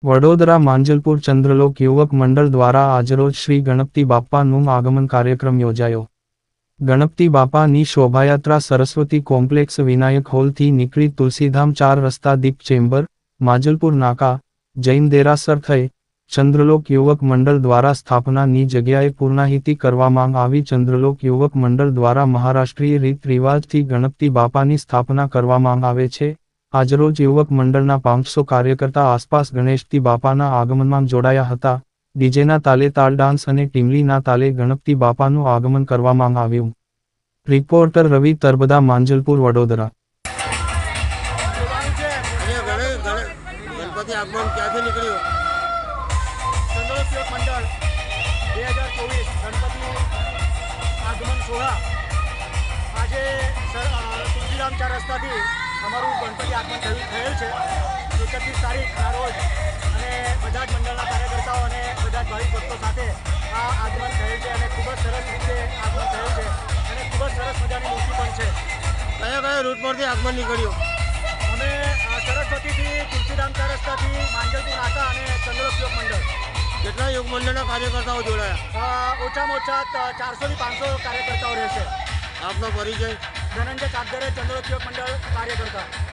વડોદરા માંજલપુર ચંદ્રલોક યુવક મંડળ દ્વારા આજરોજ શ્રી ગણપતિ બાપ્પાનું આગમન કાર્યક્રમ યોજાયો. ગણપતિ બાપ્પાની શોભાયાત્રા સરસ્વતી કોમ્પ્લેક્સ વિનાયક હોલથી નીકળી તુલસીધામ 4 રસ્તા દીપ ચેમ્બર, માંજલપુર નાકા, જૈન દેરાસર થઈ, ચંદ્રલોક યુવક મંડળ દ્વારા સ્થાપનાની જગ્યાએ પૂર્ણાહિતી કરવામાં આવી. ચંદ્રલોક યુવક મંડળ દ્વારા મહારાષ્ટ્રીય રીત રિવાજથી ગણપતિ બાપ્પાની સ્થાપના કરવામાં આવે છે. આજરોજ યુવક મંડળના 500 કાર્યકર્તા આસપાસ ગણેશજી બાપાના આગમનમાં જોડાયા હતા. ડીજેના તાલે તાલ ડાન્સ અને ટીમલીના તાલે ગણપતિ બાપાનું આગમન કરવામાં આવ્યું. રિપોર્ટર રવિ તરબદા, માંજલપુર, વડોદરા. ગણપતિ આગમન ક્યાંથી નીકળ્યું? ચંદ્રલોક યુવક મંડળ 2024 ગણપતિ આગમન સોહળા આજે તુલસીધામ 4 રસ્તાથી અમારું ગણપતિ આગમન થયેલ છે. 31 તારીખના રોજ અને બધા જ મંડળના કાર્યકર્તાઓ અને બધા જ ભાવિક ભક્તો સાથે આ આગમન થયેલ છે અને ખૂબ જ સરસ રીતે આગમન થયેલ છે અને ખૂબ જ સરસ મજાની મૂર્તિ પણ છે. કયા કયા રૂટ પરથી આગમન નીકળ્યું? અમે સરસ્વતીથી તુલસીધામ 4 રસ્તાથી માંજલપુર નાકા અને ચંદ્રલોક યુવક મંડળ. કેટલા યુવક મંડળના કાર્યકર્તાઓ જોડાયા? ઓછામાં ઓછા 400 થી 500 કાર્યકર્તાઓ રહેશે. આપનો પરિચય? ધનંજય કાગદરે, ચંદ્રલોક યુવક મંડળ કાર્યકર્તા.